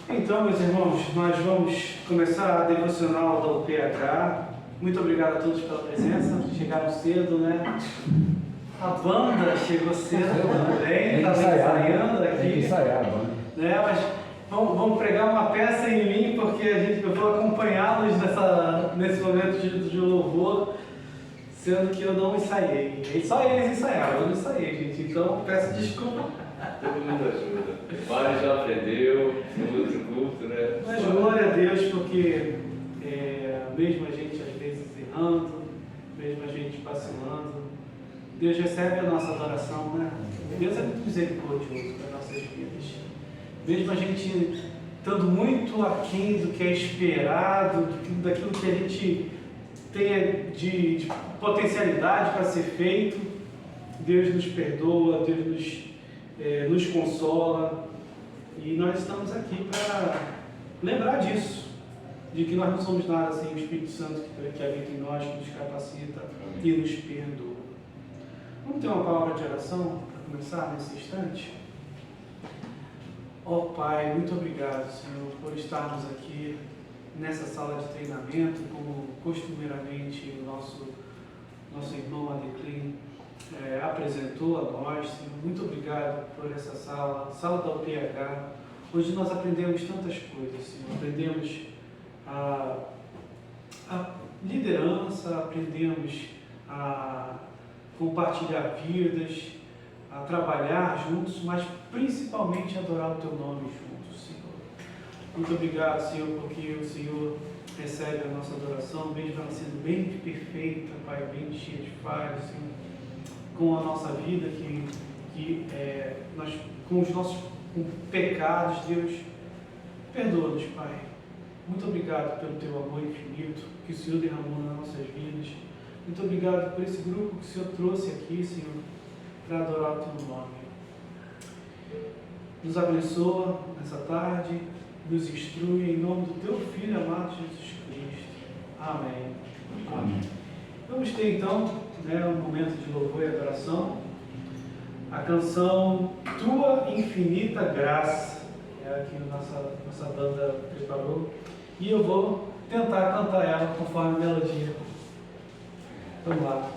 Então, meus irmãos, nós vamos começar a devocional da UPH. Muito obrigado a todos pela presença. Chegaram cedo, né? A banda chegou cedo também, estava ensaiando aqui. Tem que ensaiar, né? Mas vamos pregar uma peça em mim, porque eu vou acompanhá-los nesse momento de louvor, sendo que eu não ensaiei. Só eles ensaiaram, eu não ensaiei, gente. Então, peço desculpa. Todo mundo ajuda. O pai já aprendeu no outro culto, né? Mas glória a Deus, porque mesmo a gente às vezes errando, mesmo a gente vacilando, Deus recebe a nossa adoração, né? Deus é muito misericordioso para nossas vidas. Mesmo a gente estando muito aquém do que é esperado, daquilo que a gente tem de potencialidade para ser feito, Deus nos perdoa, Deus nos consola, e nós estamos aqui para lembrar disso, de que nós não somos nada sem o Espírito Santo que habita em nós, que nos capacita e nos perdoa. Vamos ter uma palavra de oração para começar nesse instante? Ó Pai, muito obrigado, Senhor, por estarmos aqui nessa sala de treinamento, como costumeiramente o nosso irmão Adeclin apresentou a nós. Senhor, muito obrigado por essa sala da UPH, onde nós aprendemos tantas coisas, Senhor. Aprendemos a liderança, aprendemos a compartilhar vidas, a trabalhar juntos, mas principalmente adorar o Teu nome juntos, Senhor. Muito obrigado, Senhor, porque o Senhor recebe a nossa adoração, mesmo ela sendo bem perfeita, Pai, bem cheia de falhas, Senhor, com a nossa vida, nós, com os nossos pecados, Deus, perdoa-nos, Pai. Muito obrigado pelo Teu amor infinito que o Senhor derramou nas nossas vidas. Muito obrigado por esse grupo que o Senhor trouxe aqui, Senhor, para adorar o Teu nome. Nos abençoa nessa tarde, nos instrui em nome do Teu Filho amado Jesus Cristo. Amém. Amém. Vamos ter então um momento de louvor e adoração. A canção Tua Infinita Graça é a que nossa banda preparou, e eu vou tentar cantar ela conforme a melodia. Vamos lá.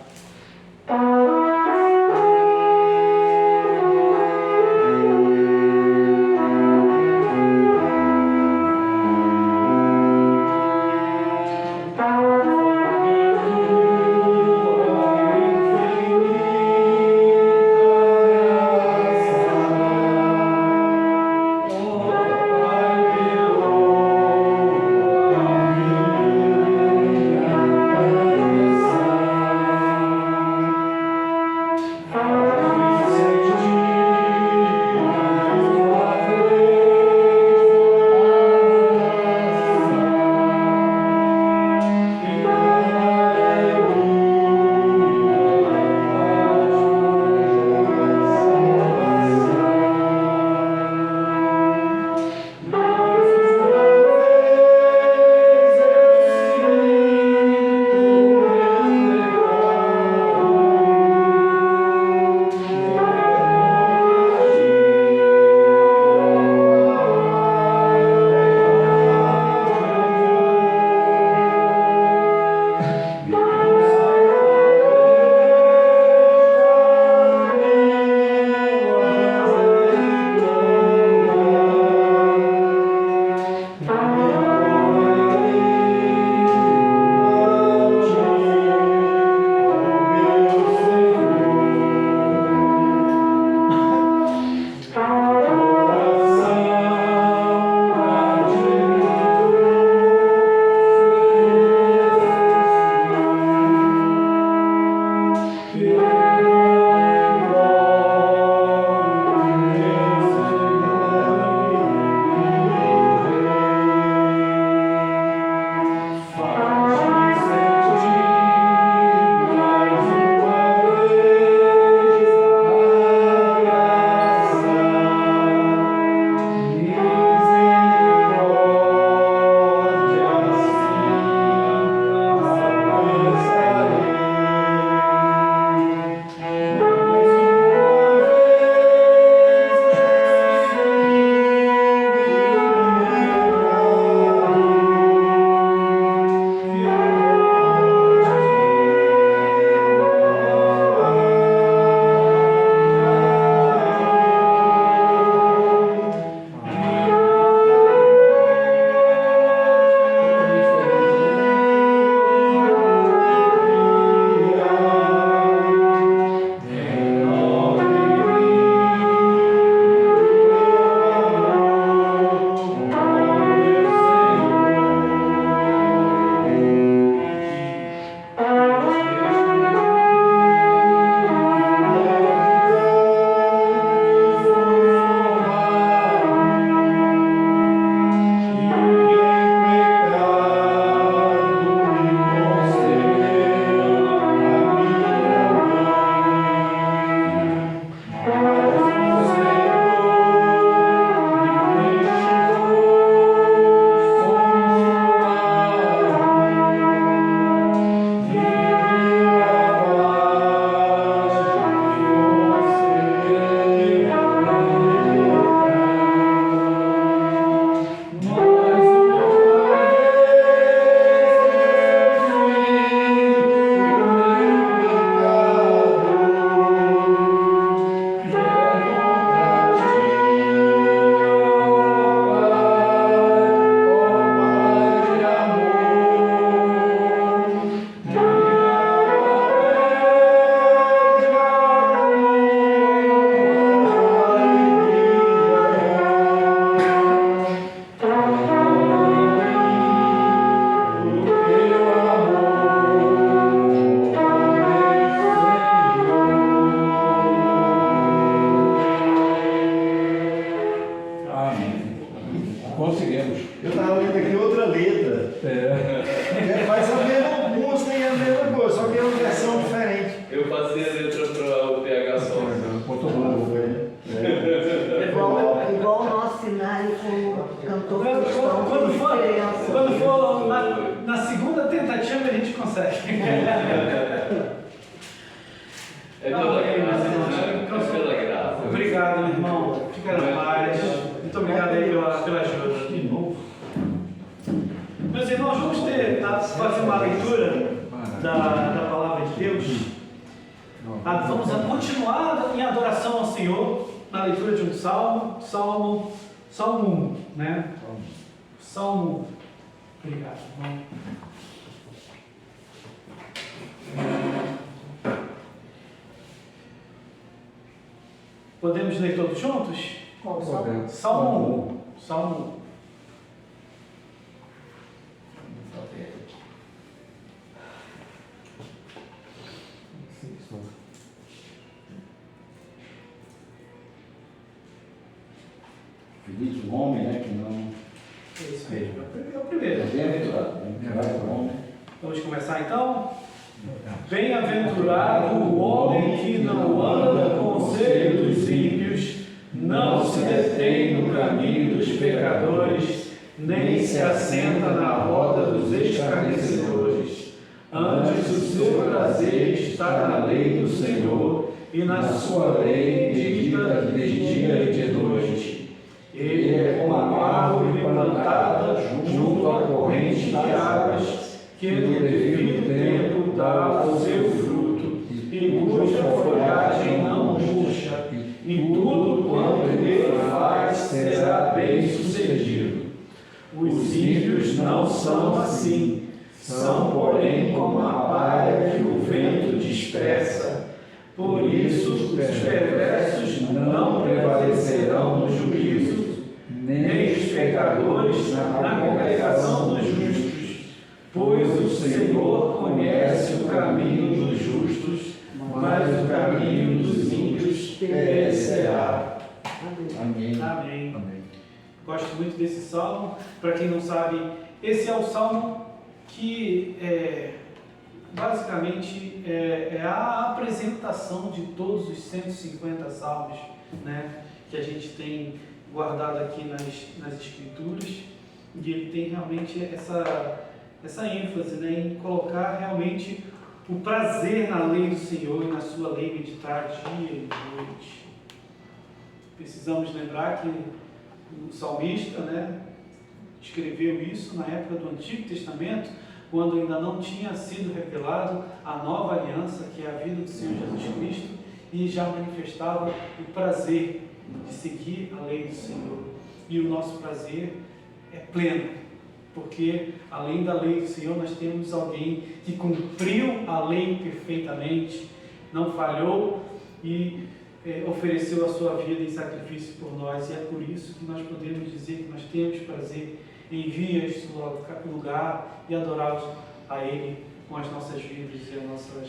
Conseguimos. Eu estava lendo aqui outra letra. Faz a mesma música e a mesma coisa, só que é uma versão diferente. Eu passei a letra para o PH só. Igual o nosso cenário com o cantor cristão. Quando for na segunda tentativa a gente consegue. É pela graça, é pela graça. Obrigado, meu irmão. Fica na paz. Muito obrigado aí pela ajuda. De novo. Meus irmãos, vamos fazer uma leitura da palavra de Deus. Vamos continuar em adoração ao Senhor, na leitura de um Salmo 1, né? Salmo 1. Obrigado, irmão. Podemos ler todos juntos? Qual salmo? Salmo 1. Salmo 1. Feliz o homem, né, que não... É isso mesmo, é o primeiro. Bem-aventurado, bem-aventurado o homem. Vamos começar então? Bem-aventurado o homem que não anda no conselho dos ímpios, não se detém no caminho dos pecadores, nem se assenta na roda dos escarnecedores. Antes o seu prazer está na lei do Senhor, e na sua lei medita de dia e de noite. Ele é como uma árvore plantada junto à corrente de águas, que no devido tempo dá o seu fruto, e cuja folhagem não murcha, e tudo quanto ele faz será bem sucedido. Os ímpios não são assim, são porém como a palha que o vento dispersa. Por isso os perversos não prevalecerão no juízo, nem os pecadores na congregação dos justos. Pois o Senhor conhece o caminho dos justos, mas o caminho dos ímpios perecerá. Amém. Amém. Amém. Gosto muito desse salmo. Para quem não sabe, esse é o salmo que basicamente é a apresentação de todos os 150 salmos, né, que a gente tem guardado aqui nas escrituras, e ele tem realmente essa ênfase, né, em colocar realmente o prazer na lei do Senhor e na sua lei meditar dia e noite. Precisamos lembrar que o salmista, né, escreveu isso na época do Antigo Testamento, quando ainda não tinha sido revelado a nova aliança, que é a vida do Senhor Jesus Cristo, e já manifestava o prazer de seguir a lei do Senhor. E o nosso prazer é pleno, porque além da lei do Senhor nós temos alguém que cumpriu a lei perfeitamente, não falhou e ofereceu a sua vida em sacrifício por nós, e é por isso que nós podemos dizer que nós temos prazer em vir a este lugar e adorá-los a Ele com as nossas vidas e as nossas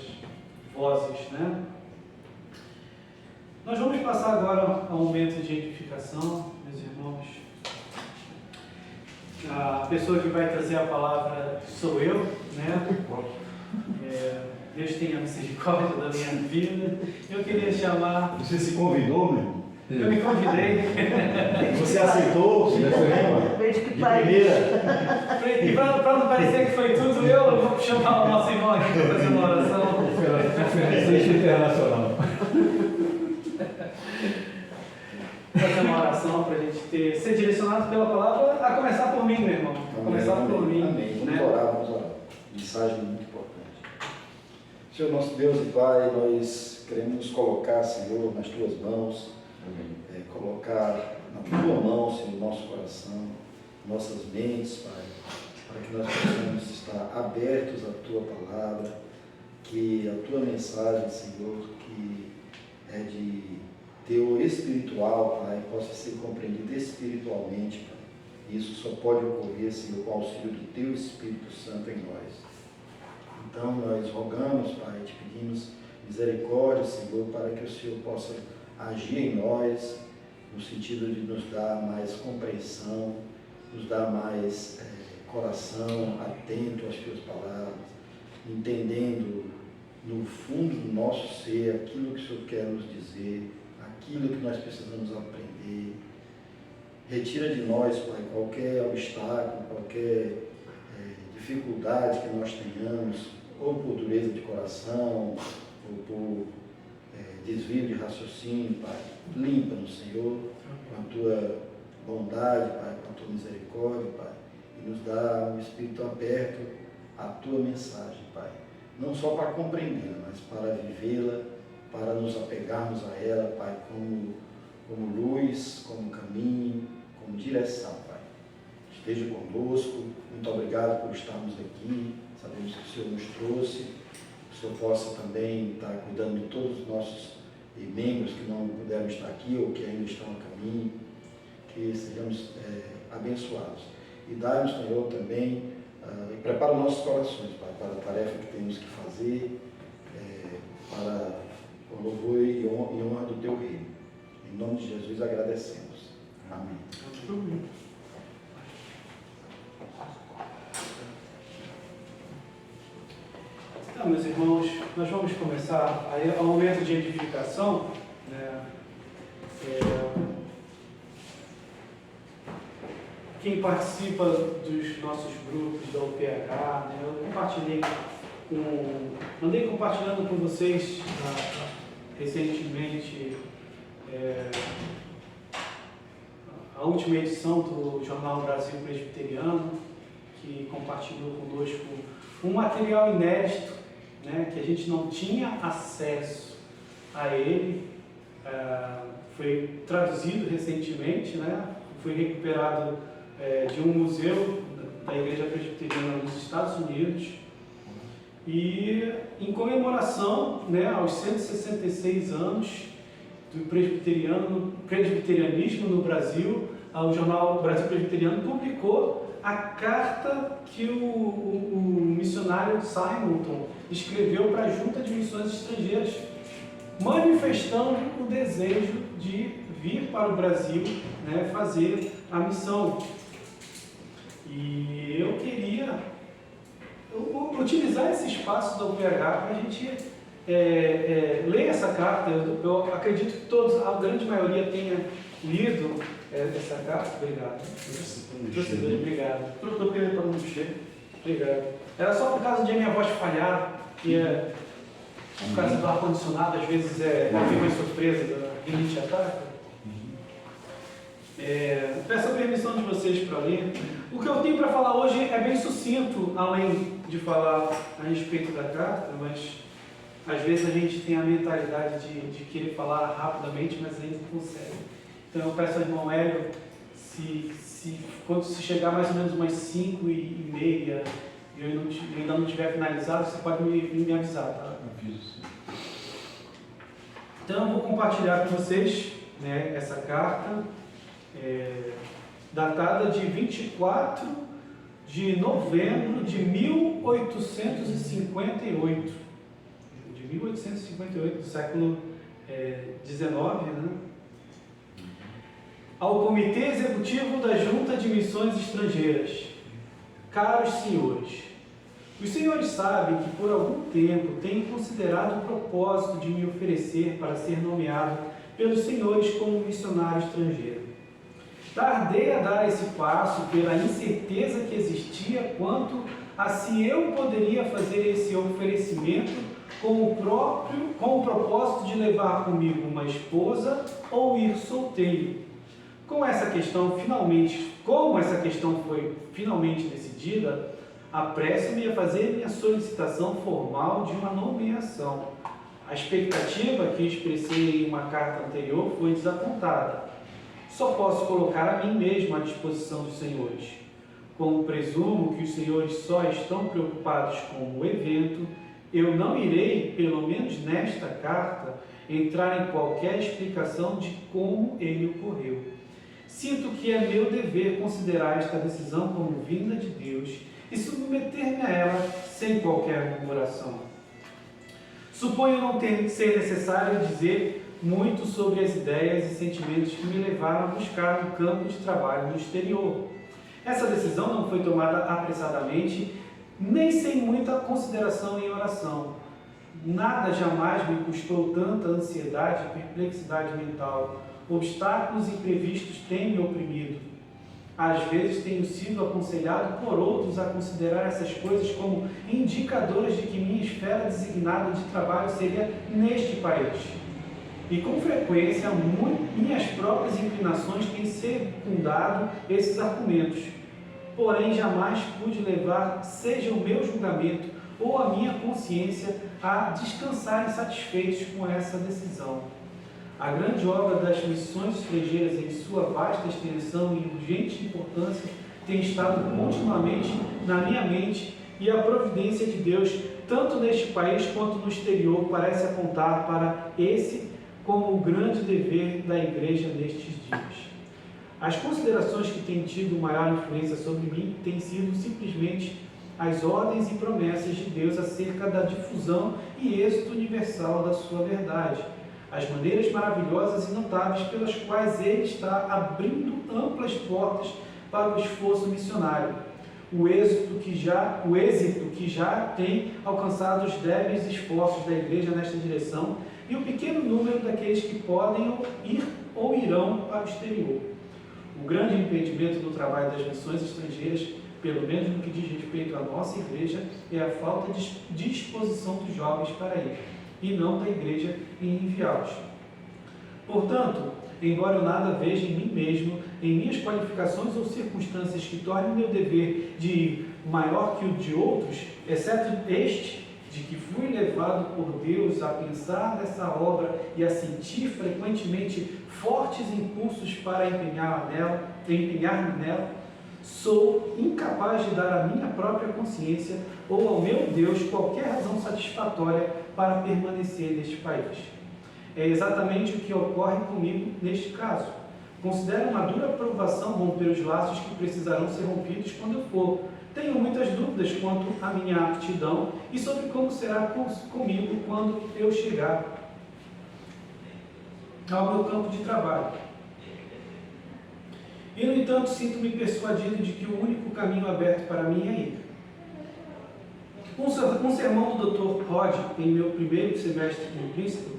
vozes, né? Nós vamos passar agora a um momento de edificação, meus irmãos. A pessoa que vai trazer a palavra sou eu, né? Deus tenha misericórdia da minha vida. Eu queria chamar... Você se convidou, meu irmão? Eu me convidei. Você aceitou? Você Vejo que de país. primeira? E para não parecer que foi tudo eu vou chamar o nosso irmão aqui para fazer uma oração. Conferência internacional. Fazer uma oração para a gente ser direcionado pela palavra, a começar por mim, meu irmão. A começar por mim. Amém. Vamos Né? orar, vamos orar. Mensagem muito importante. Senhor nosso Deus e Pai, nós queremos nos colocar, Senhor, nas Tuas mãos. Colocar na Tua mão, Senhor, nosso coração, nossas mentes, Pai, para que nós possamos estar abertos à Tua palavra, que a Tua mensagem, Senhor, que é de Teu espiritual, Pai, possa ser compreendida espiritualmente, Pai. Isso só pode ocorrer, Senhor, com o auxílio do Teu Espírito Santo em nós. Então, nós rogamos, Pai, te pedimos misericórdia, Senhor, para que o Senhor possa agir em nós no sentido de nos dar mais compreensão, nos dar mais coração atento às tuas palavras, entendendo no fundo do nosso ser aquilo que o Senhor quer nos dizer, aquilo que nós precisamos aprender. Retira de nós, Pai, qualquer obstáculo, qualquer dificuldade que nós tenhamos, ou por dureza de coração, ou por desvio de raciocínio, Pai. Limpa-nos, Senhor, com a tua bondade, Pai, com a tua misericórdia, Pai, e nos dá um espírito aberto à tua mensagem, Pai. Não só para compreendê-la, mas para vivê-la, para nos apegarmos a ela, Pai, como luz, como caminho, como direção, Pai. Esteja conosco, muito obrigado por estarmos aqui, sabemos que o Senhor nos trouxe, que o Senhor possa também estar cuidando de todos os nossos membros que não puderam estar aqui ou que ainda estão a caminho, que sejamos abençoados. E dá-nos, Senhor, também, e prepara os nossos corações, Pai, para a tarefa que temos que fazer, para o louvor e honra do Teu reino. Em nome de Jesus agradecemos. Amém. Então, meus irmãos, nós vamos começar aí ao momento de edificação, né? Quem participa dos nossos grupos da UPH, né? Eu andei compartilhando com vocês recentemente a última edição do Jornal Brasil Presbiteriano, que compartilhou conosco um material inédito, né, que a gente não tinha acesso a ele, foi traduzido recentemente, né, foi recuperado de um museu da Igreja Presbiteriana nos Estados Unidos, e em comemoração, né, aos 166 anos do presbiterianismo no Brasil, o Jornal Brasil Presbiteriano publicou a carta que o missionário Simonton escreveu para a Junta de Missões Estrangeiras, manifestando o desejo de vir para o Brasil, né, fazer a missão. E eu queria utilizar esse espaço da UPH para a gente ler essa carta. Eu acredito que todos, a grande maioria tenha lido essa carta. Obrigado. Obrigado. Estou querendo para não mexer. Obrigado. Era só por causa de minha voz falhar, que por causa do ar-condicionado, às vezes vem uma surpresa da rinite ataca. Peço a permissão de vocês para ler. O que eu tenho para falar hoje é bem sucinto, além de falar a respeito da carta, mas às vezes a gente tem a mentalidade de querer falar rapidamente, mas a gente não consegue. Então eu peço ao irmão Hélio, quando se chegar mais ou menos umas 5h30 e eu ainda não tiver finalizado, você pode me avisar, tá? Então eu vou compartilhar com vocês, né, essa carta, datada de 24 de novembro de 1858. De 1858, do século XIX, né? Ao Comitê Executivo da Junta de Missões Estrangeiras. Caros senhores, os senhores sabem que por algum tempo tenho considerado o propósito de me oferecer para ser nomeado pelos senhores como missionário estrangeiro. Tardei a dar esse passo pela incerteza que existia quanto a se eu poderia fazer esse oferecimento com o propósito de levar comigo uma esposa ou ir solteiro. Como essa questão foi finalmente decidida, apresso-me a fazer minha solicitação formal de uma nomeação. A expectativa que expressei em uma carta anterior foi desapontada. Só posso colocar a mim mesmo à disposição dos senhores. Como presumo que os senhores só estão preocupados com o evento, eu não irei, pelo menos nesta carta, entrar em qualquer explicação de como ele ocorreu. Sinto que é meu dever considerar esta decisão como vinda de Deus e submeter-me a ela sem qualquer murmuração. Suponho não ser necessário dizer muito sobre as ideias e sentimentos que me levaram a buscar um campo de trabalho no exterior. Essa decisão não foi tomada apressadamente, nem sem muita consideração em oração. Nada jamais me custou tanta ansiedade e perplexidade mental. Obstáculos imprevistos têm me oprimido. Às vezes tenho sido aconselhado por outros a considerar essas coisas como indicadoras de que minha esfera designada de trabalho seria neste país. E com frequência, minhas próprias inclinações têm secundado esses argumentos. Porém, jamais pude levar, seja o meu julgamento ou a minha consciência, a descansarem satisfeitos com essa decisão. A grande obra das missões estrangeiras em sua vasta extensão e urgente importância tem estado continuamente na minha mente, e a providência de Deus, tanto neste país quanto no exterior, parece apontar para esse como o grande dever da igreja nestes dias. As considerações que têm tido maior influência sobre mim têm sido simplesmente as ordens e promessas de Deus acerca da difusão e êxito universal da sua verdade, as maneiras maravilhosas e notáveis pelas quais Ele está abrindo amplas portas para o esforço missionário, o êxito que já tem alcançado os débeis esforços da igreja nesta direção e o pequeno número daqueles que podem ir ou irão para o exterior. O grande impedimento do trabalho das missões estrangeiras, pelo menos no que diz respeito à nossa igreja, é a falta de disposição dos jovens para ir, e não da igreja em enviá-los. Portanto, embora eu nada veja em mim mesmo, em minhas qualificações ou circunstâncias que tornem o meu dever de ir maior que o de outros, exceto este, de que fui levado por Deus a pensar nessa obra e a sentir frequentemente fortes impulsos para empenhar-me nela, sou incapaz de dar à minha própria consciência ou ao meu Deus qualquer razão satisfatória para permanecer neste país. É exatamente o que ocorre comigo neste caso. Considero uma dura provação romper os laços que precisarão ser rompidos quando eu for. Tenho muitas dúvidas quanto à minha aptidão e sobre como será comigo quando eu chegar ao meu campo de trabalho. E, no entanto, sinto-me persuadido de que o único caminho aberto para mim é ir. Um sermão do Dr. Rod, em meu primeiro semestre em Princeton,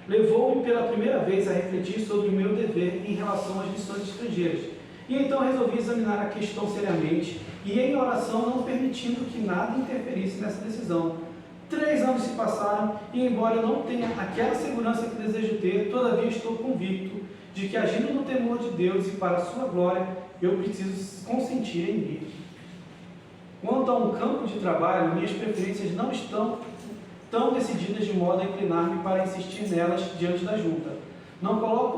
levou-me pela primeira vez a refletir sobre o meu dever em relação às missões estrangeiras. E então resolvi examinar a questão seriamente e em oração, não permitindo que nada interferisse nessa decisão. 3 anos se passaram e, embora eu não tenha aquela segurança que desejo ter, todavia estou convicto de que, agindo no temor de Deus e para a sua glória, eu preciso consentir em ir. Quanto a um campo de trabalho, minhas preferências não estão tão decididas de modo a inclinar-me para insistir nelas diante da junta. Não coloco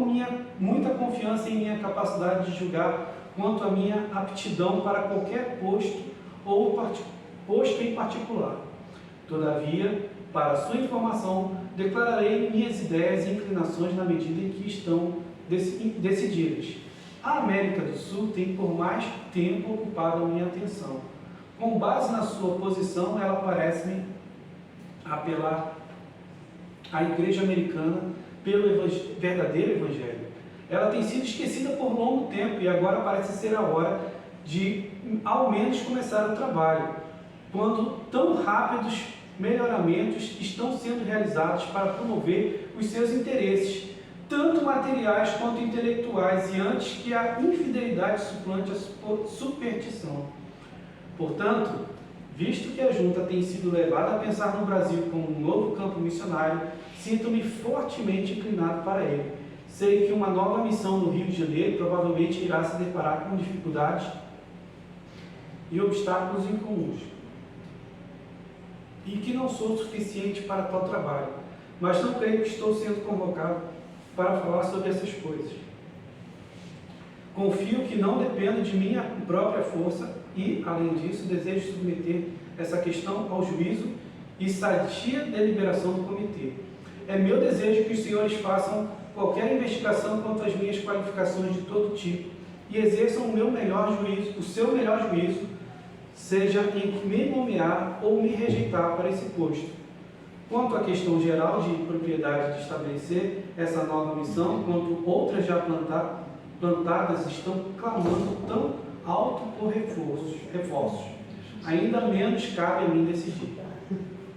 muita confiança em minha capacidade de julgar quanto à minha aptidão para qualquer posto ou posto em particular. Todavia, para sua informação, declararei minhas ideias e inclinações na medida em que estão decididas. A América do Sul tem por mais tempo ocupado a minha atenção. Com base na sua posição, ela parece-me apelar à igreja americana pelo verdadeiro evangelho. Ela tem sido esquecida por longo tempo e agora parece ser a hora de, ao menos, começar o trabalho, quando tão rápidos melhoramentos estão sendo realizados para promover os seus interesses, tanto materiais quanto intelectuais, e antes que a infidelidade suplante a superstição. Portanto, visto que a junta tem sido levada a pensar no Brasil como um novo campo missionário, sinto-me fortemente inclinado para ele. Sei que uma nova missão no Rio de Janeiro provavelmente irá se deparar com dificuldades e obstáculos incomuns, e que não sou suficiente para tal trabalho, mas não creio que estou sendo convocado para falar sobre essas coisas. Confio que não dependo de minha própria força e, além disso, desejo submeter essa questão ao juízo e sadia deliberação do comitê. É meu desejo que os senhores façam qualquer investigação quanto às minhas qualificações de todo tipo e exerçam o seu melhor juízo, seja em me nomear ou me rejeitar para esse posto. quanto à questão geral de propriedade de estabelecer essa nova missão, quanto outras já plantadas estão clamando tão alto por reforços. Ainda menos cabe a mim decidir.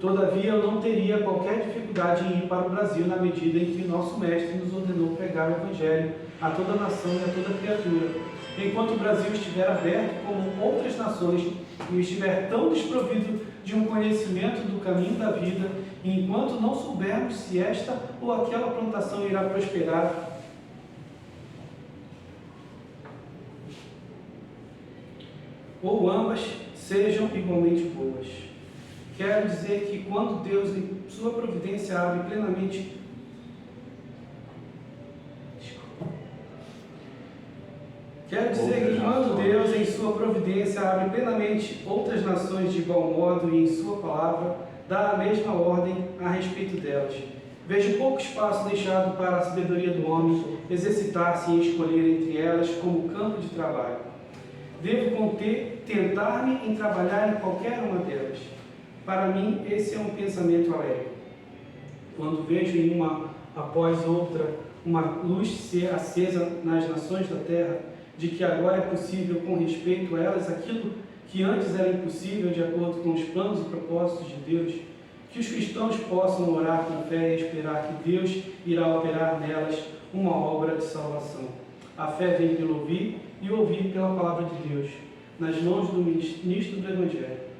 Todavia, eu não teria qualquer dificuldade em ir para o Brasil na medida em que nosso mestre nos ordenou pregar o Evangelho a toda nação e a toda criatura. Enquanto o Brasil estiver aberto como outras nações e estiver tão desprovido de um conhecimento do caminho da vida, e enquanto não soubermos se esta ou aquela plantação irá prosperar, ou ambas sejam igualmente boas. Quero dizer que quando Deus, em sua providência, abre plenamente outras nações de igual modo e em sua palavra, dá a mesma ordem a respeito delas. Vejo pouco espaço deixado para a sabedoria do homem exercitar-se em escolher entre elas como campo de trabalho. Devo tentar-me em trabalhar em qualquer uma delas. Para mim, esse é um pensamento alegre. Quando vejo em uma após outra uma luz ser acesa nas nações da terra, de que agora é possível com respeito a elas aquilo que antes era impossível de acordo com os planos e propósitos de Deus, que os cristãos possam orar com fé e esperar que Deus irá operar nelas uma obra de salvação. A fé vem pelo ouvir e ouvir pela palavra de Deus, nas mãos do ministro do Evangelho.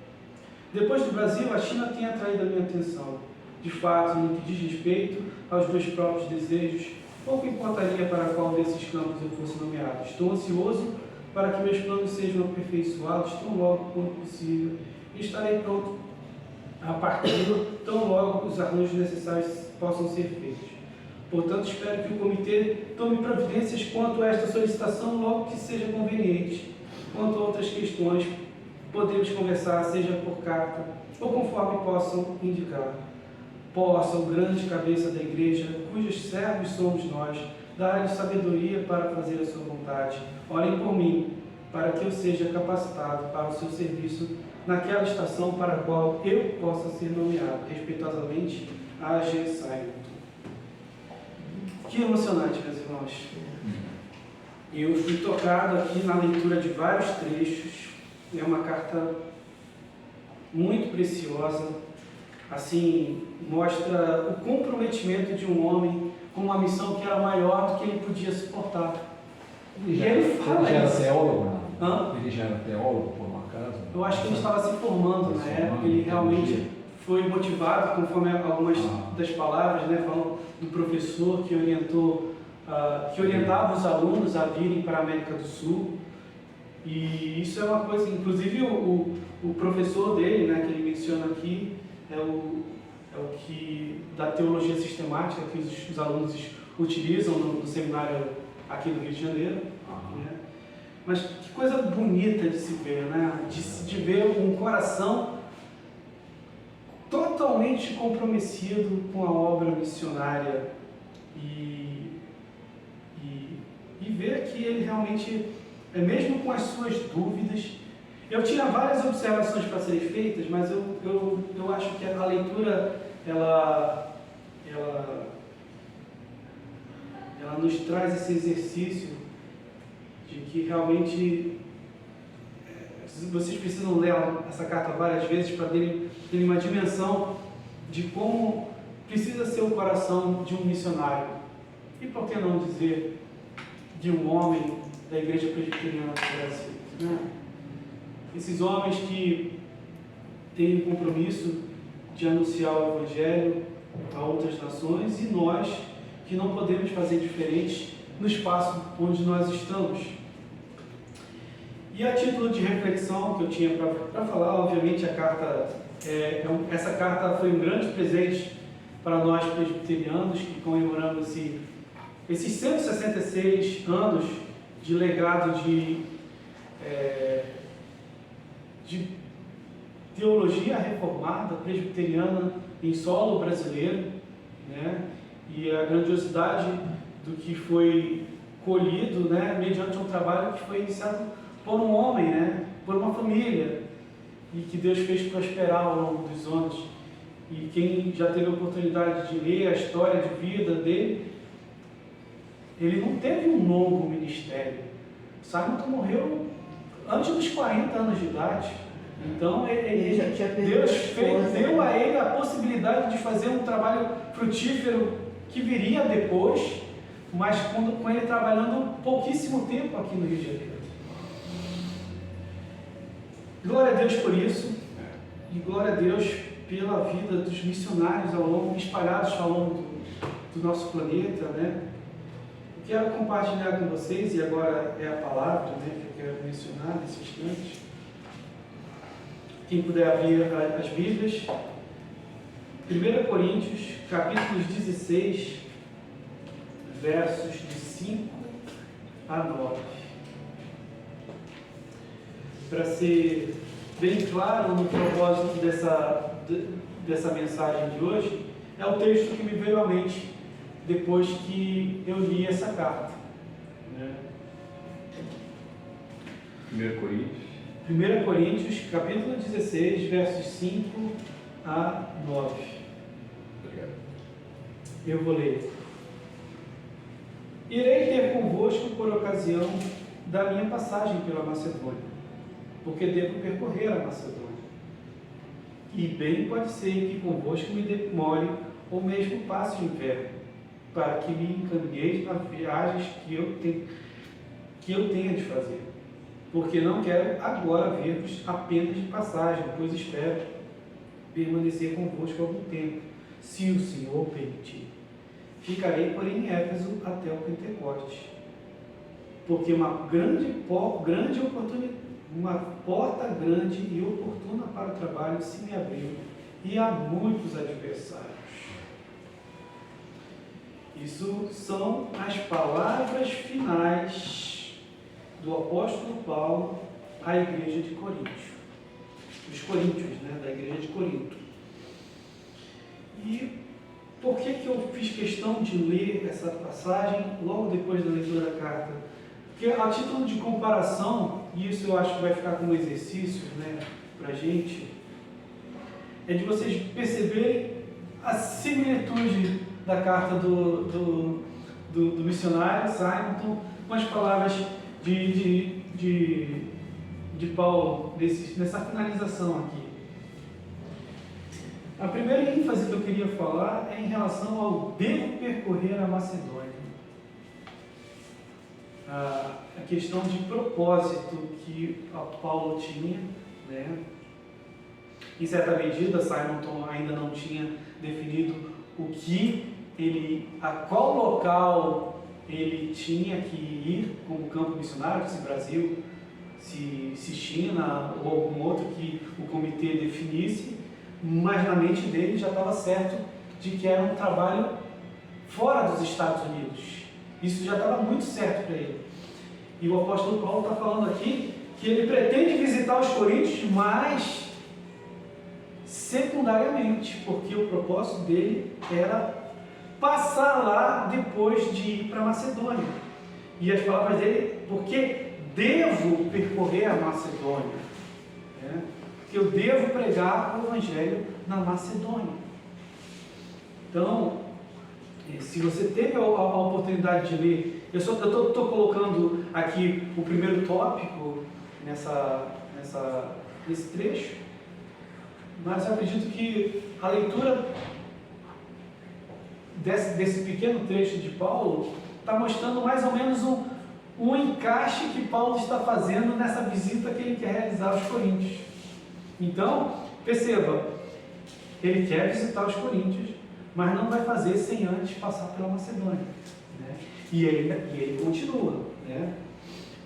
Depois do Brasil, a China tem atraído a minha atenção. De fato, no que diz respeito aos meus próprios desejos, pouco importaria para qual desses campos eu fosse nomeado. Estou ansioso para que meus planos sejam aperfeiçoados tão logo quanto possível e estarei pronto a partir tão logo os arranjos necessários possam ser feitos. Portanto, espero que o comitê tome providências quanto a esta solicitação logo que seja conveniente. Quanto a outras questões, podemos conversar, seja por carta ou conforme possam indicar. Possa o grande cabeça da igreja, cujos servos somos nós, dar-lhe sabedoria para fazer a sua vontade. Orem por mim, para que eu seja capacitado para o seu serviço naquela estação para a qual eu possa ser nomeado. Respeitosamente, A. G. Simon. Que emocionante, meus irmãos. Eu fui tocado aqui na leitura de vários trechos. É uma carta muito preciosa. Assim, mostra o comprometimento de um homem com uma missão que era maior do que ele podia suportar. Ele já era teólogo, não? Hã? Ele já era teólogo, por um acaso? Eu acho que ele estava se formando na época, ele realmente foi motivado, conforme algumas das palavras, né, falando do professor que orientou, que orientava os alunos a virem para a América do Sul. E isso é uma coisa, inclusive o professor dele, né, que ele menciona aqui, é o que da teologia sistemática que os alunos utilizam no seminário aqui do Rio de Janeiro. Né? Mas que coisa bonita de se ver, né? De ver um coração totalmente comprometido com a obra missionária e ver que ele realmente, mesmo com as suas dúvidas, eu tinha várias observações para serem feitas, mas eu acho que a leitura ela nos traz esse exercício de que realmente vocês precisam ler essa carta várias vezes para terem uma dimensão de como precisa ser o coração de um missionário. E por que não dizer de um homem da Igreja Presbiteriana do Brasil? Né? Esses homens que têm o compromisso de anunciar o Evangelho a outras nações e nós que não podemos fazer diferente no espaço onde nós estamos. E a título de reflexão que eu tinha para falar, obviamente a carta, essa carta foi um grande presente para nós presbiterianos que comemoramos esses 166 anos de legado de teologia reformada presbiteriana em solo brasileiro, né? E a grandiosidade do que foi colhido, né, mediante um trabalho que foi iniciado por um homem, né, por uma família, e que Deus fez prosperar ao longo dos anos. E quem já teve a oportunidade de ler a história de vida dele, ele não teve um longo ministério. Simon morreu antes dos 40 anos de idade. Então, Ele já tinha perdido Deus a esposa, deu a ele a possibilidade de fazer um trabalho frutífero que viria depois, mas com ele trabalhando pouquíssimo tempo aqui no Rio de Janeiro. Glória a Deus por isso, e glória a Deus pela vida dos missionários ao longo, espalhados ao longo do nosso planeta, né? Eu quero compartilhar com vocês, e agora é a palavra, né, que eu quero mencionar nesse instante. Quem puder abrir as Bíblias, 1 Coríntios, capítulos 16, versos de 5 a 9. Para ser bem claro no propósito dessa mensagem de hoje, é o texto que me veio à mente depois que eu li essa carta. Né? 1 Coríntios. 1 Coríntios, capítulo 16, versos 5 a 9. Obrigado. Eu vou ler. Irei ter convosco por ocasião da minha passagem pela Macedônia, porque devo percorrer a Macedônia. E bem pode ser que convosco me demore ou mesmo passe o inverno, para que me encaminheis nas viagens que eu tenha de fazer. Porque não quero agora ver-vos apenas de passagem, pois espero permanecer convosco algum tempo, se o Senhor permitir. Ficarei, porém, em Éfeso até o Pentecostes, porque uma porta grande e oportuna para o trabalho se me abriu, e há muitos adversários. Isso são as palavras finais do apóstolo Paulo à igreja de Corinto. Os coríntios, né, da igreja de Corinto. E por que eu fiz questão de ler essa passagem logo depois da leitura da carta? Porque a título de comparação, e isso eu acho que vai ficar como exercício, né, para a gente, é de vocês perceberem a similitude da carta do missionário Simon com as palavras de Paulo nessa finalização aqui. A primeira ênfase que eu queria falar é em relação ao devo percorrer a Macedônia. A questão de propósito que Paulo tinha, né? Em certa medida, Simon ainda não tinha definido a qual local ele tinha que ir como campo missionário, se Brasil, se China ou algum outro que o comitê definisse, mas na mente dele já estava certo de que era um trabalho fora dos Estados Unidos. Isso já estava muito certo para ele. E o apóstolo Paulo está falando aqui que ele pretende visitar os coríntios, mas secundariamente, porque o propósito dele era passar lá depois de ir para a Macedônia. E as palavras dele, porque devo percorrer a Macedônia, né? Que eu devo pregar o Evangelho na Macedônia. Então, se você teve a oportunidade de ler, eu estou colocando aqui o primeiro tópico nesse trecho, mas eu acredito que a leitura desse pequeno trecho de Paulo está mostrando mais ou menos um encaixe que Paulo está fazendo nessa visita que ele quer realizar aos coríntios. Então, perceba, ele quer visitar os coríntios, mas não vai fazer sem antes passar pela Macedônia, né? E ele continua, né?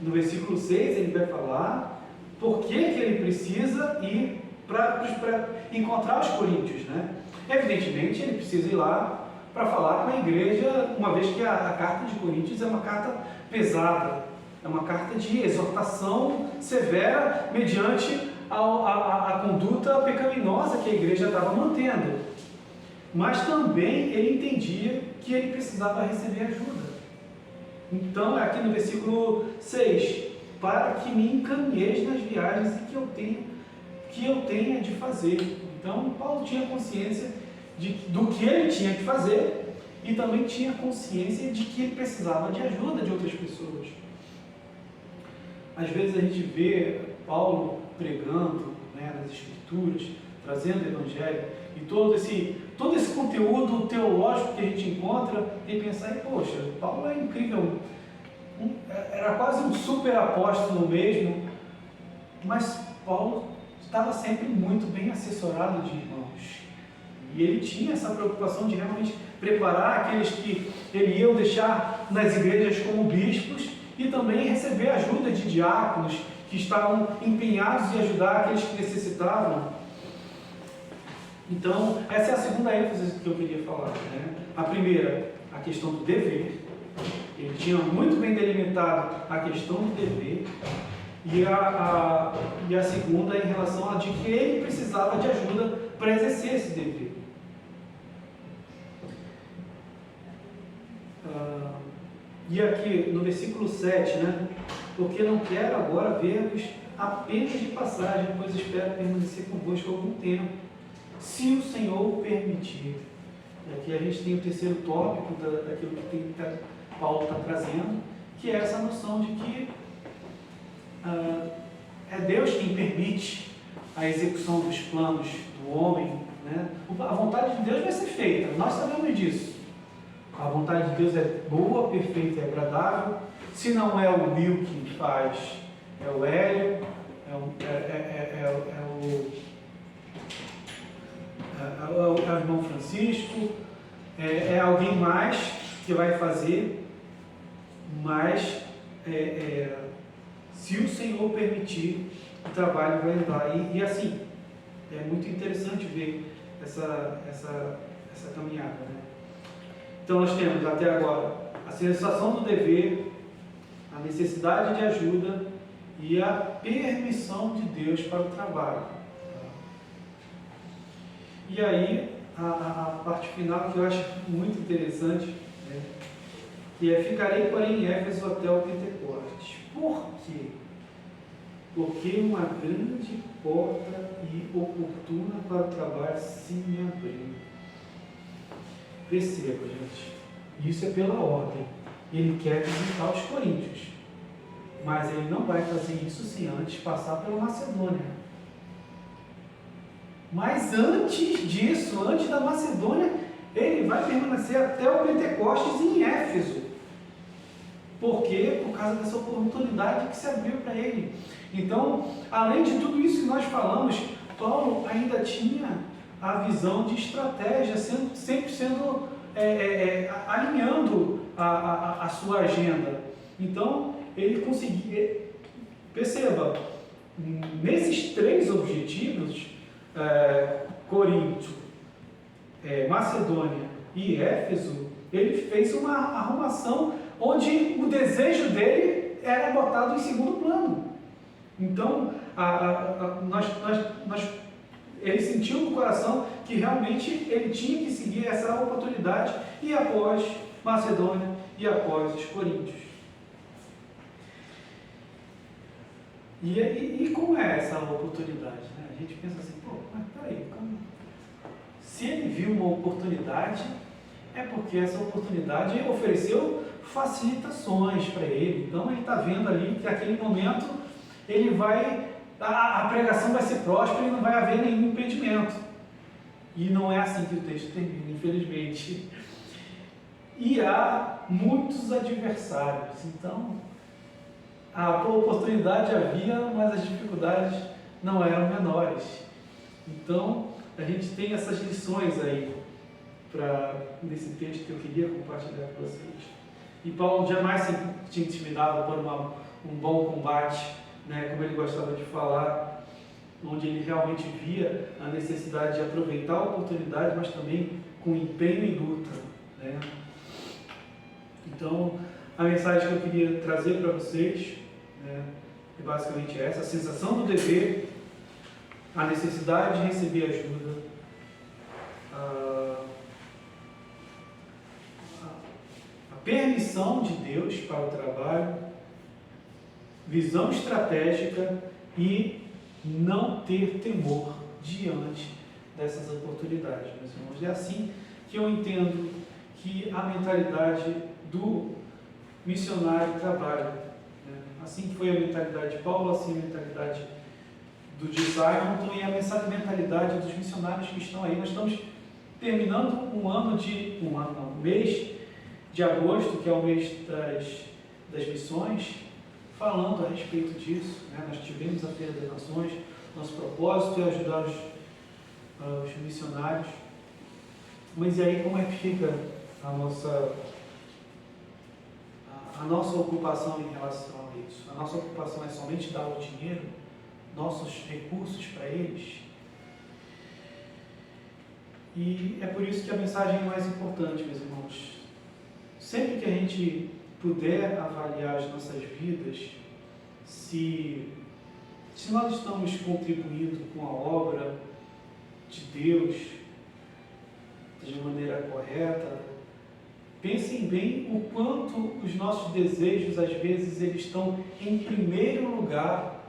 No versículo 6 ele vai falar por que ele precisa ir para encontrar os coríntios, né? Evidentemente ele precisa ir lá para falar com a igreja, uma vez que a carta de Coríntios é uma carta pesada, é uma carta de exortação severa mediante a conduta pecaminosa que a igreja estava mantendo. Mas também ele entendia que ele precisava receber ajuda. Então, aqui no versículo 6, para que me encaminheis nas viagens que eu tenha de fazer. Então, Paulo tinha consciência do que ele tinha que fazer e também tinha consciência de que ele precisava de ajuda de outras pessoas. Às vezes a gente vê Paulo pregando, né, nas Escrituras, trazendo o Evangelho, e todo esse conteúdo teológico que a gente encontra, e pensar, poxa, Paulo é incrível, era quase um super apóstolo mesmo, mas Paulo estava sempre muito bem assessorado de irmãos. E ele tinha essa preocupação de realmente preparar aqueles que ele ia deixar nas igrejas como bispos e também receber a ajuda de diáconos que estavam empenhados em ajudar aqueles que necessitavam. Então, essa é a segunda ênfase que eu queria falar, né? A primeira, a questão do dever. Ele tinha muito bem delimitado a questão do dever. E a segunda em relação a de que ele precisava de ajuda para exercer esse dever. E aqui no versículo 7, né? Porque não quero agora ver-vos apenas de passagem, pois espero permanecer convosco algum tempo, se o Senhor permitir. E aqui a gente tem o terceiro tópico daquilo que Paulo está trazendo, que é essa noção de que é Deus quem permite a execução dos planos do homem, né? A vontade de Deus vai ser feita, nós sabemos disso. A vontade de Deus é boa, perfeita e agradável. Se não é o Will que faz, é o Hélio, é o irmão Francisco, é alguém mais que vai fazer, mas se o Senhor permitir, o trabalho vai andar. E assim, é muito interessante ver essa caminhada, né? Então nós temos até agora a sensação do dever, a necessidade de ajuda e a permissão de Deus para o trabalho. E aí, a parte final que eu acho muito interessante, né, que é: ficarei, porém, em Éfeso até o Pentecostes. Por quê? Porque uma grande porta e oportuna para o trabalho se me abriu. Perceba, gente, isso é pela ordem. Ele quer visitar os coríntios, mas ele não vai fazer isso sem antes passar pela Macedônia. Mas antes disso, antes da Macedônia, ele vai permanecer até o Pentecostes em Éfeso. Por quê? Por causa dessa oportunidade que se abriu para ele. Então, além de tudo isso que nós falamos, Paulo ainda tinha a visão de estratégia, sempre sendo alinhando a sua agenda. Então, ele conseguia, perceba, nesses três objetivos, Corinto, Macedônia e Éfeso, ele fez uma arrumação onde o desejo dele era botado em segundo plano. Então, ele sentiu no coração que realmente ele tinha que seguir essa oportunidade, e após Macedônia e após os coríntios. E como é essa oportunidade, né? A gente pensa assim, mas peraí, se ele viu uma oportunidade, é porque essa oportunidade ofereceu facilitações para ele. Então ele está vendo ali que naquele momento a pregação vai ser próspera e não vai haver nenhum impedimento. E não é assim que o texto termina, infelizmente. E há muitos adversários. Então, a oportunidade havia, mas as dificuldades não eram menores. Então, a gente tem essas lições aí nesse texto que eu queria compartilhar com vocês. E Paulo jamais se intimidava por um bom combate, né, como ele gostava de falar, onde ele realmente via a necessidade de aproveitar a oportunidade, mas também com empenho e luta, né? Então, a mensagem que eu queria trazer para vocês, né, é basicamente essa: a sensação do dever, a necessidade de receber ajuda, a permissão de Deus para o trabalho, visão estratégica e não ter temor diante dessas oportunidades, meus irmãos. É assim que eu entendo que a mentalidade do missionário trabalha, né? Assim que foi a mentalidade de Paulo, assim a mentalidade do de Simon e a mentalidade dos missionários que estão aí. Nós estamos terminando um mês de agosto, que é o mês das missões, falando a respeito disso, né? Nós tivemos a Feira das Nações, nosso propósito é ajudar os missionários. Mas e aí como é que fica a nossa ocupação em relação a isso? A nossa ocupação é somente dar o dinheiro, nossos recursos para eles? E é por isso que a mensagem é mais importante, meus irmãos. Sempre que a gente puder avaliar as nossas vidas, se nós estamos contribuindo com a obra de Deus de maneira correta, pensem bem o quanto os nossos desejos, às vezes, eles estão em primeiro lugar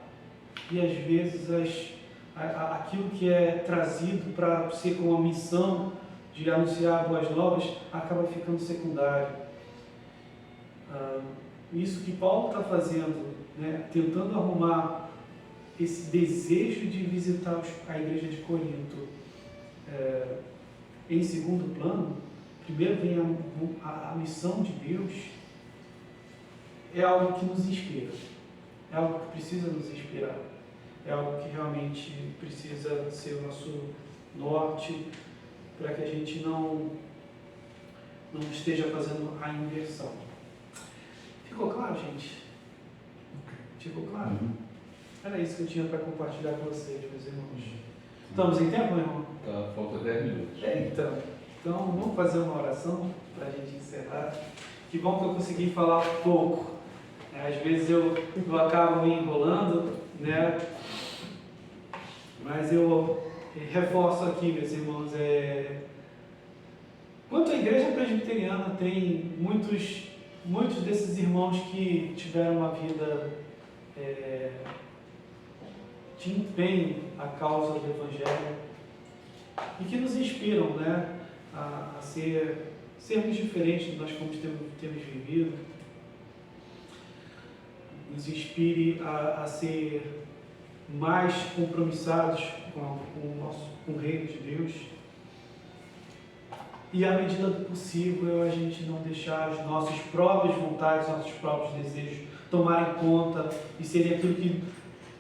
e, às vezes, aquilo que é trazido para ser com a missão de anunciar boas novas acaba ficando secundário. Isso que Paulo está fazendo, né, tentando arrumar esse desejo de visitar a igreja de Corinto em segundo plano, primeiro vem a missão de Deus, é algo que nos inspira, é algo que precisa nos inspirar, é algo que realmente precisa ser o nosso norte, para que a gente não esteja fazendo a inversão. Ficou claro, gente? Ficou claro? Era isso que eu tinha para compartilhar com vocês, meus irmãos. Estamos em tempo, meu irmão? Tá, falta 10 minutos. Então vamos fazer uma oração para a gente encerrar. Que bom que eu consegui falar pouco. Às vezes eu acabo me enrolando, né? Mas eu reforço aqui, meus irmãos, quanto à igreja presbiteriana, tem muitos desses irmãos que tiveram uma vida de empenho à causa do Evangelho e que nos inspiram, né, a sermos diferentes do que nós temos vivido, nos inspire a ser mais compromissados com o reino de Deus e, à medida do possível, a gente não deixar as nossas próprias vontades, nossos próprios desejos tomarem conta e serem aquilo que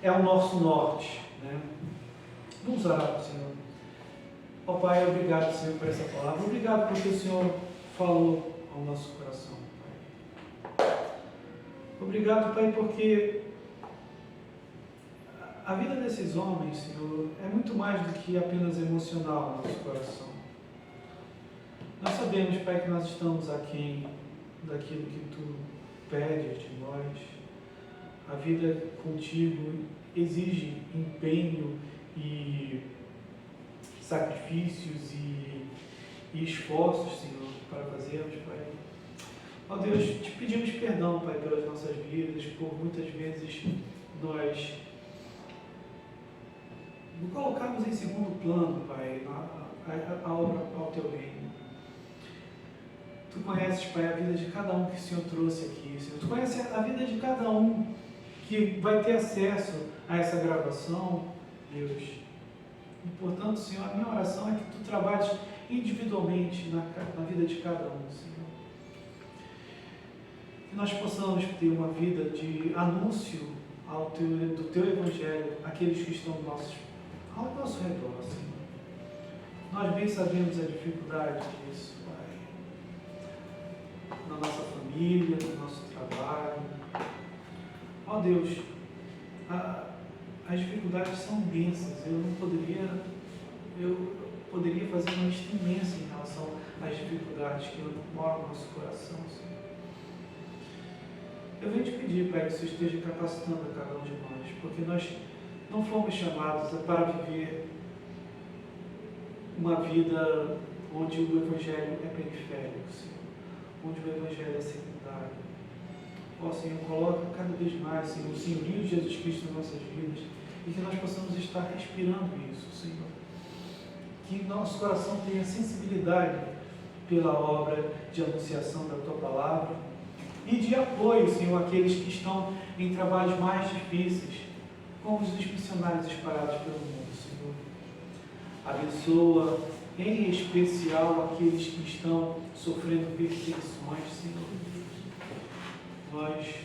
é o nosso norte, né? Vamos orar para o Senhor. Ó Pai, obrigado, Senhor, por essa palavra. Obrigado porque o Senhor falou ao nosso coração, Pai. Obrigado, Pai, porque a vida desses homens, Senhor, é muito mais do que apenas emocional no nosso coração. Nós sabemos, Pai, que nós estamos aquém daquilo que Tu pedes de nós. A vida contigo exige empenho e sacrifícios e esforços, Senhor, para fazermos, Pai. Ó Deus, te pedimos perdão, Pai, pelas nossas vidas, por muitas vezes nós colocarmos em segundo plano, Pai, a obra ao Teu reino. Tu conheces, Pai, a vida de cada um que o Senhor trouxe aqui, Senhor. Tu conheces a vida de cada um que vai ter acesso a essa gravação, Deus. E, portanto, Senhor, a minha oração é que Tu trabalhes individualmente na vida de cada um, Senhor. Que nós possamos ter uma vida de anúncio do Teu Evangelho àqueles que estão ao nosso redor, Senhor. Nós bem sabemos a dificuldade disso, Pai. Na nossa família, no nosso trabalho. Ó Deus, as dificuldades são imensas. Eu poderia fazer uma lista imensa em relação às dificuldades que moram no nosso coração, Senhor. Eu venho te pedir, Pai, que o Senhor esteja capacitando a cada um de nós, porque nós não fomos chamados para viver uma vida onde o Evangelho é periférico, Senhor, onde o Evangelho é secundário. Ó Senhor, coloca cada vez mais, Senhor, o senhorio de Jesus Cristo nas nossas vidas e que nós possamos estar respirando isso, Senhor. que nosso coração tenha sensibilidade pela obra de anunciação da Tua Palavra e de apoio, Senhor, àqueles que estão em trabalhos mais difíceis, como os missionários espalhados pelo mundo, Senhor. Abençoa, em especial, aqueles que estão sofrendo perseguições, Senhor. Nós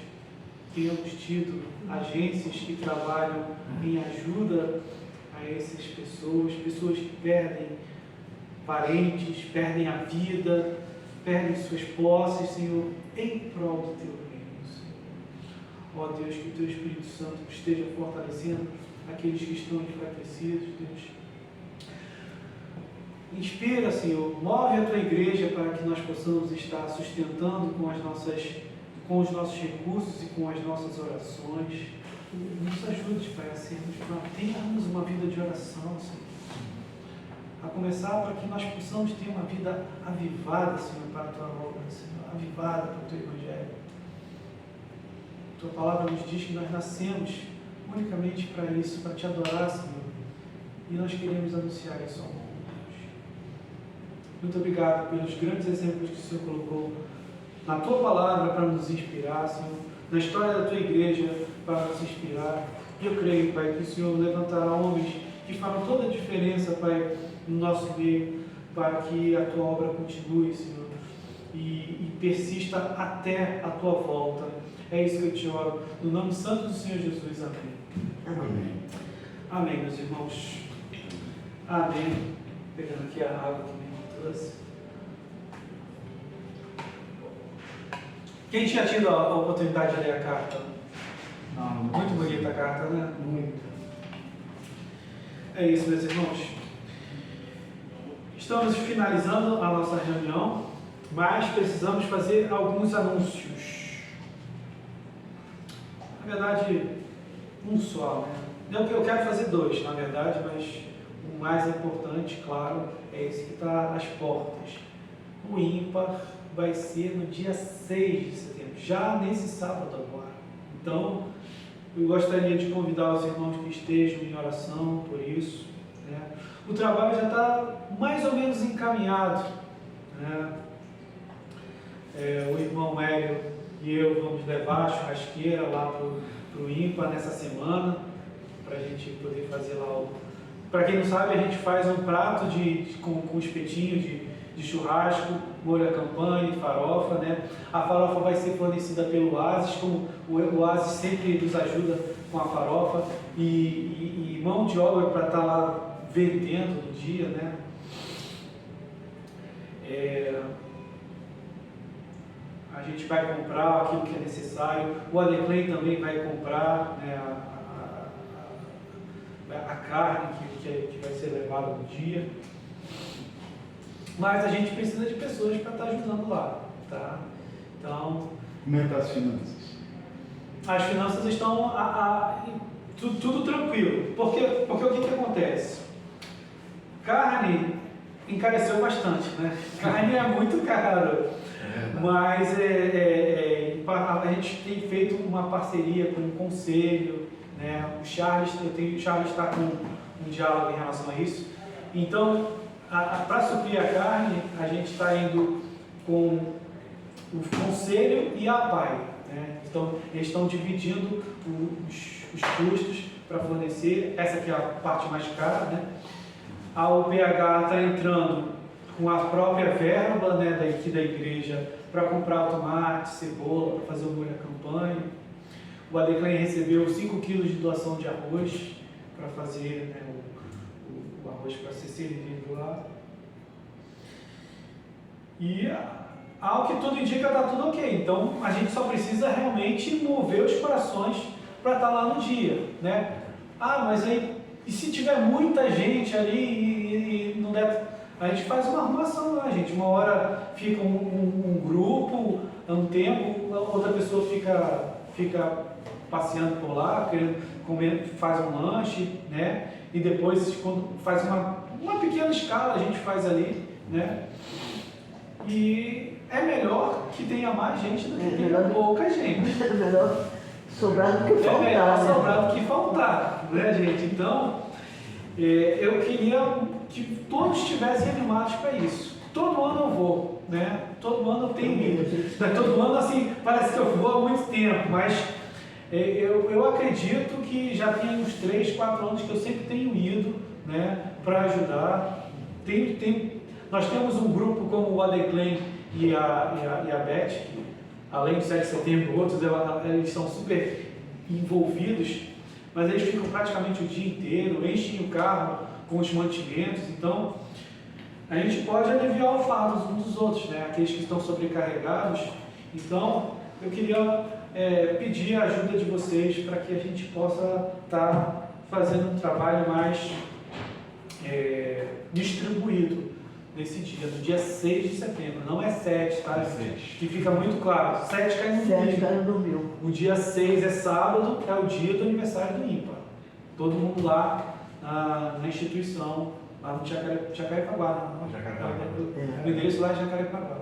temos tido agências que trabalham em ajuda a essas pessoas, pessoas que perdem parentes, perdem a vida, perdem suas posses, Senhor, em prol do Teu reino, Senhor. Ó Deus, que o Teu Espírito Santo esteja fortalecendo aqueles que estão enfraquecidos, Deus. Inspira, Senhor, move a Tua igreja para que nós possamos estar sustentando com os nossos recursos e com as nossas orações. Nos ajude, Pai, a termos uma vida de oração, Senhor. A começar para que nós possamos ter uma vida avivada, Senhor, para a Tua obra, Senhor, avivada para o Teu Evangelho. Tua palavra nos diz que nós nascemos unicamente para isso, para Te adorar, Senhor, e nós queremos anunciar isso ao mundo, Deus. Muito obrigado pelos grandes exemplos que o Senhor colocou na Tua palavra para nos inspirar, Senhor, na história da Tua igreja para nos inspirar. E eu creio, Pai, que o Senhor levantará homens que farão toda a diferença, Pai, no nosso meio, para que a Tua obra continue, Senhor, e persista até a Tua volta. É isso que eu te oro, no nome santo do Senhor Jesus. Amém. Amém. Amém, meus irmãos. Amém. Pegando aqui a água que me trouxe. Quem tinha tido a oportunidade de ler a carta? Não, Muito bonita a carta, né? muito. É isso, meus irmãos. Estamos finalizando a nossa reunião, mas precisamos fazer alguns anúncios. Na verdade, um só, né? Eu quero fazer dois, na verdade, mas o mais importante, claro, é esse que está às portas. O ímpar vai ser no dia 6 de setembro, já nesse sábado agora. Então, eu gostaria de convidar os irmãos que estejam em oração por isso, né? O trabalho já está mais ou menos encaminhado, né? O irmão Hélio e eu vamos levar a churrasqueira lá para o ímpar nessa semana, para a gente poder fazer lá o... Para quem não sabe, a gente faz um prato com espetinho de churrasco, molho à campanha e farofa, né? A farofa vai ser fornecida pelo Oasis, como o Oasis sempre nos ajuda com a farofa, e mão de obra para estar lá vendendo no dia, né? A gente vai comprar aquilo que é necessário, o Adeclay também vai comprar, né, a carne que vai ser levada no dia. Mas a gente precisa de pessoas para estar ajudando lá, tá? Então, Como é que está as finanças? as finanças estão tudo tranquilo. Porque o que acontece? Carne encareceu bastante, né? Carne é muito caro. Mas a gente tem feito uma parceria com o conselho, né? O Charles está com um diálogo em relação a isso. Então, para suprir a carne, a gente está indo com o conselho e a APAI, né? Então, eles estão dividindo os custos para fornecer. Essa aqui é a parte mais cara, né? A UPH está entrando com a própria verba, né, daqui da igreja para comprar tomate, cebola, para fazer o molho à campanha. O Adeclay recebeu 5 quilos de doação de arroz para fazer, né, o arroz para ser servido lá. E ao que tudo indica, está tudo ok. Então a gente só precisa realmente mover os corações para estar lá no dia, né? Mas aí, e se tiver muita gente ali e não der... A gente faz uma arrumação lá, gente. Uma hora fica um grupo, um tempo, outra pessoa fica passeando por lá, querendo comer, faz um lanche, né? E depois, quando faz uma pequena escala, a gente faz ali, né? E é melhor que tenha mais gente do que tenha pouca gente. É melhor sobrar do que faltar. É melhor né? sobrar do que faltar, né, gente? Então, eu queria que todos estivessem animados para isso. Todo ano eu vou, né? Todo ano eu tenho ido. Todo ano, assim, parece que eu vou há muito tempo, mas eu acredito que já tem uns 3, 4 anos que eu sempre tenho ido, né, para ajudar. Nós temos um grupo como o Adeclen e a Beth, que além do 7 de setembro, outros eles são super envolvidos, mas eles ficam praticamente o dia inteiro, enchem o carro com os mantimentos. Então a gente pode aliviar o fardo uns dos outros, né? Aqueles que estão sobrecarregados. Então eu queria pedir a ajuda de vocês para que a gente possa estar fazendo um trabalho mais distribuído nesse dia, no dia 6 de setembro, não é 7, tá? Que fica muito claro, 7 cai no 7 domingo. cai no domingo. O dia 6 é sábado, é o dia do aniversário do IMPA. Todo mundo lá na instituição, lá no Jacarepaguá. O endereço lá é Jacarepaguá.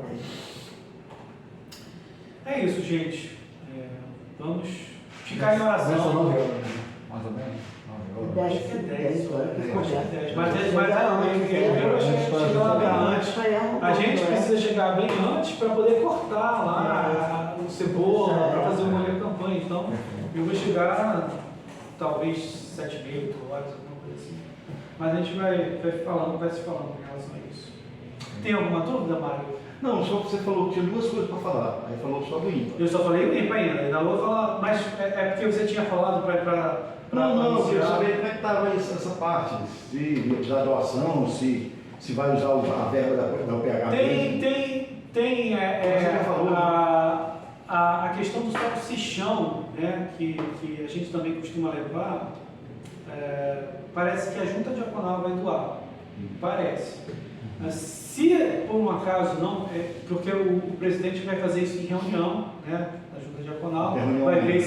É isso, gente. Vamos ficar em Começa oração. 9 horas, né? Mais ou menos. 9 horas. 10 horas que começa. Mas eu achei que chegava bem antes. A gente precisa chegar bem antes para poder cortar lá o cebola, para fazer o molho de campanha. Então, eu vou chegar talvez 7h30, 8 horas, alguma coisa assim. Mas a gente vai se falando em relação a isso. Tem alguma dúvida, Mário? Não, só que você falou que tinha duas coisas para falar. Aí falou só do ímpar. Eu só falei o IMPA ainda, ainda vou falar, mas é porque você tinha falado para Não, eu queria saber como é que estava essa parte, se usar doação, se vai usar a verba da UPH. Tem Você já falou. a questão do salsichão, né, que a gente também costuma levar, parece que a junta diaconal vai doar, parece. Mas se por um acaso não, porque o presidente vai fazer isso em reunião, né, da junta diaconal, vai ver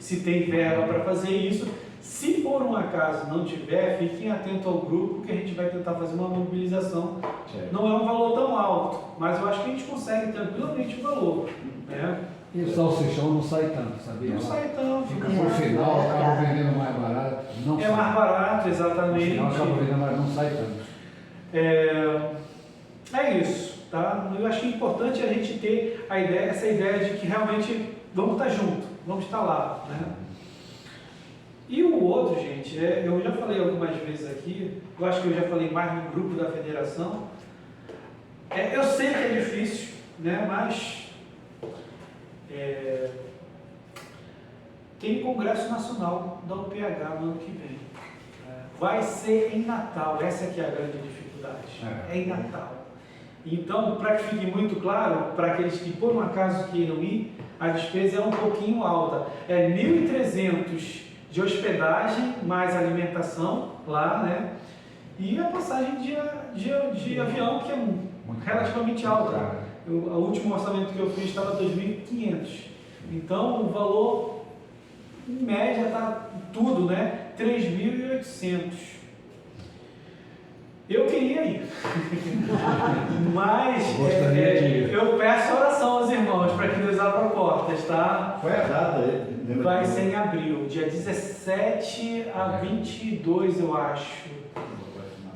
se tem verba para fazer isso. Se por um acaso não tiver, fiquem atentos ao grupo que a gente vai tentar fazer uma mobilização. Certo. Não é um valor tão alto, mas eu acho que a gente consegue tranquilamente o valor, né? E o salsichão não sai tanto, sabia? Não sai tanto. Fica por final, acaba vendendo mais barato. Não É sai. mais barato, No exatamente. final acaba vendendo mais, não sai tanto. É isso, tá? Eu acho importante a gente ter essa ideia de que realmente vamos estar juntos, vamos estar lá, né? E o outro, gente, eu já falei algumas vezes aqui, eu acho que eu já falei mais no grupo da federação. Eu sei que é difícil, né? Mas tem Congresso Nacional da UPH no ano que vem. Vai ser em Natal, essa que é a grande dificuldade. É em Natal. Então, para que fique muito claro, para aqueles que por um acaso queiram ir, a despesa é um pouquinho alta. É 1.300 de hospedagem, mais alimentação lá, né? E a passagem de avião, que é relativamente alta. O último orçamento que eu fiz estava 2.500. Então, o valor, em média, está tudo, né? 3.800. Eu queria ir, mas eu peço oração aos irmãos para que Deus abra portas, tá? Qual é a data aí? Vai ser em abril, dia 17 a 22, eu acho.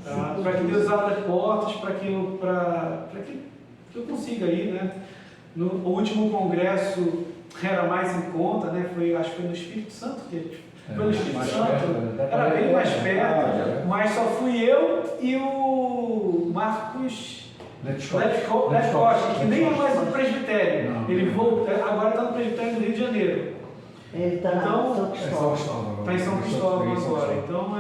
Tá? Para que Deus abra portas, para que eu consiga ir, né? No último congresso era mais em conta, né? Acho que foi no Espírito Santo que pelo Espírito Santo, era bem mais perto, mas só fui eu e o Marcos Letcosta, que nem é mais no presbitério. Ele voltou, agora está no presbitério do Rio de Janeiro. Ele está em São Cristóvão. Está em São Cristóvão agora. Então,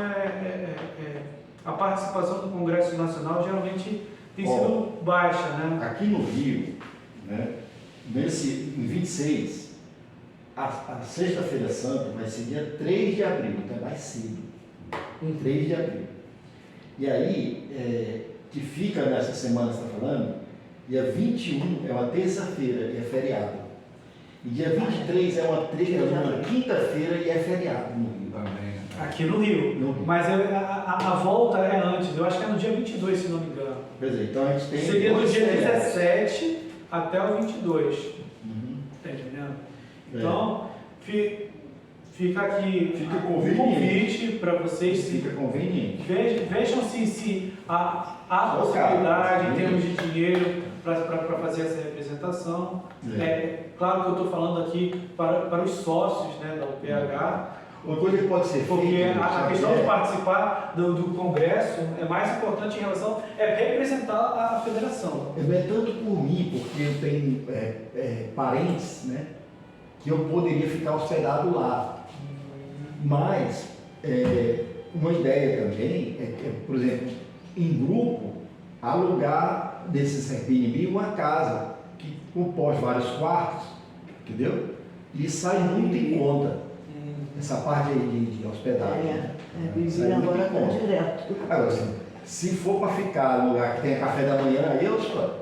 a participação do Congresso Nacional geralmente tem sido baixa, né? Aqui no Rio, né, em 26, a Sexta-feira Santa vai ser dia 3 de abril, então é mais cedo. 3 de abril. E aí, que fica nessa semana, você está falando, dia 21 é uma terça-feira e é feriado. E dia 23 é uma quinta-feira e é feriado no Rio. Aqui no Rio. Mas a volta é antes, eu acho que é no dia 22, se não me engano. Pois é, então a gente tem. Seria do dia 17 até o 22. Tá entendendo? Então, fica aqui Fica um conveniente. convite para vocês Fica conveniente. vejam se há Só possibilidade cara, em termos de dinheiro para fazer essa representação. Claro que eu estou falando aqui para os sócios, né, da UPH, Uma coisa que pode ser porque feita, a sabe, questão de participar do congresso é mais importante em relação representar a federação. não é tanto por mim, porque eu tenho parentes, né, que eu poderia ficar hospedado lá. Mas uma ideia também por exemplo, em grupo, alugar desses Airbnb uma casa que compõe vários quartos, entendeu? E sai muito em conta essa parte aí de hospedagem. Né? Vizinho agora está direto. Agora, assim, se for para ficar no lugar que tenha café da manhã, aí eu escolho.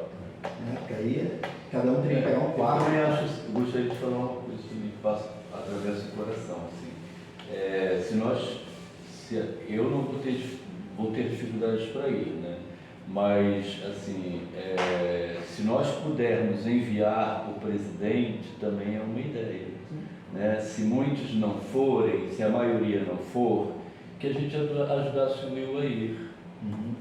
Né? Porque aí cada um teria que pegar um Eu quarto. também eu gostaria de falar uma coisa que me passa através do coração. Assim. Eu não vou ter dificuldades para ir, né? Mas, assim, se nós pudermos enviar o presidente, também é uma ideia. Né? Se muitos não forem, se a maioria não for, que a gente ajudasse o Will a ir.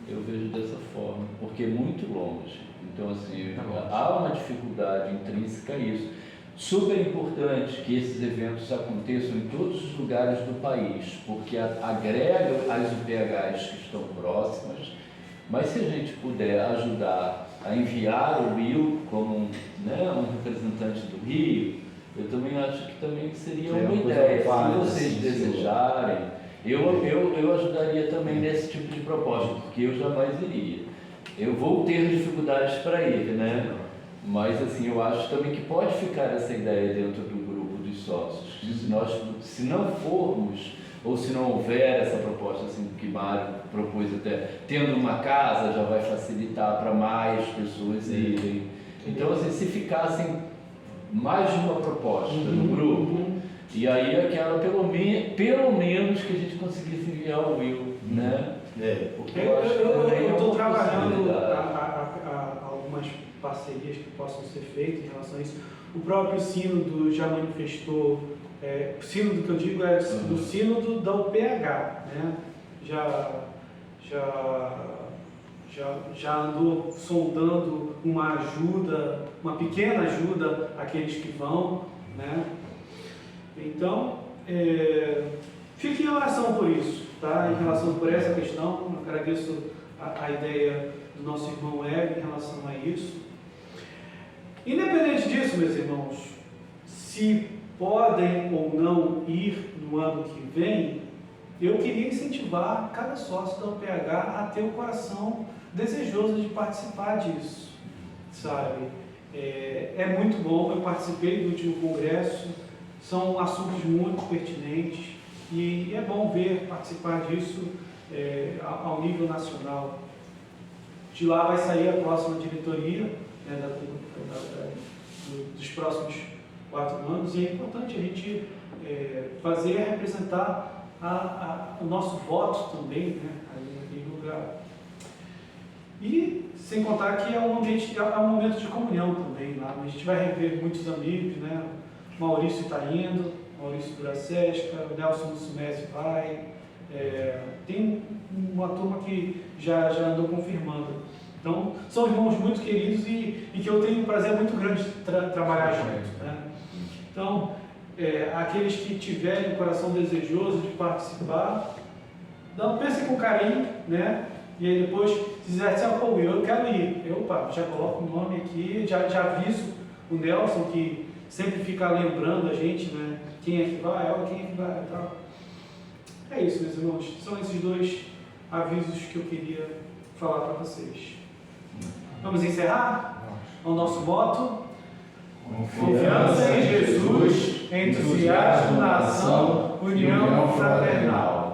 Eu vejo dessa forma, porque é muito longe. Então, assim, há uma dificuldade intrínseca a isso. Super importante que esses eventos aconteçam em todos os lugares do país, porque agrega as UPHs que estão próximas, mas se a gente puder ajudar a enviar o Will como um representante do Rio, eu também acho que também seria uma ideia. Se vocês desejarem, eu ajudaria também nesse tipo de proposta, porque eu jamais iria. Eu vou ter dificuldades para ir, né? Mas assim, eu acho também que pode ficar essa ideia dentro do grupo dos sócios. Se não formos, ou se não houver essa proposta assim, que Mário propôs até, tendo uma casa já vai facilitar para mais pessoas irem. Então, assim, se ficassem mais de uma proposta no grupo, e aí aquela pelo menos que a gente conseguisse enviar o Will, né? Porque eu acho que Eu estou uma trabalhando possibilidade. algumas parcerias que possam ser feitas em relação a isso. O próprio sínodo já manifestou, sínodo que eu digo é do sínodo da UPH, né? Já andou sondando uma ajuda, uma pequena ajuda àqueles que vão, né? Então, fique em oração por isso, tá? Em relação por essa questão, eu agradeço a ideia do nosso irmão Hélio em relação a isso. Independente disso, meus irmãos, se podem ou não ir no ano que vem, eu queria incentivar cada sócio da UPH a ter o coração desejoso de participar disso, sabe? É muito bom, eu participei do último congresso, são assuntos muito pertinentes e é bom participar disso ao nível nacional. De lá vai sair a próxima diretoria, né, dos próximos 4 anos, e é importante a gente representar o nosso voto também, né, ali naquele lugar. E sem contar que é um momento de comunhão também lá. A gente vai rever muitos amigos, né? Maurício está indo, Maurício Duracesca, o Nelson Sumese vai. Tem uma turma que já andou confirmando. Então, são irmãos muito queridos e que eu tenho um prazer muito grande de trabalhar junto, né? Então, aqueles que tiverem o coração desejoso de participar, pensem com carinho, né? E aí depois, se quiser dizer, eu quero ir, já coloco o nome aqui, já aviso o Nelson, que sempre fica lembrando a gente, né? Quem é que vai, quem é que vai e tal. É isso, meus irmãos. São esses 2 avisos que eu queria falar para vocês. Vamos encerrar? O nosso voto? Confiança em Jesus, entusiasmo na ação, união fraternal.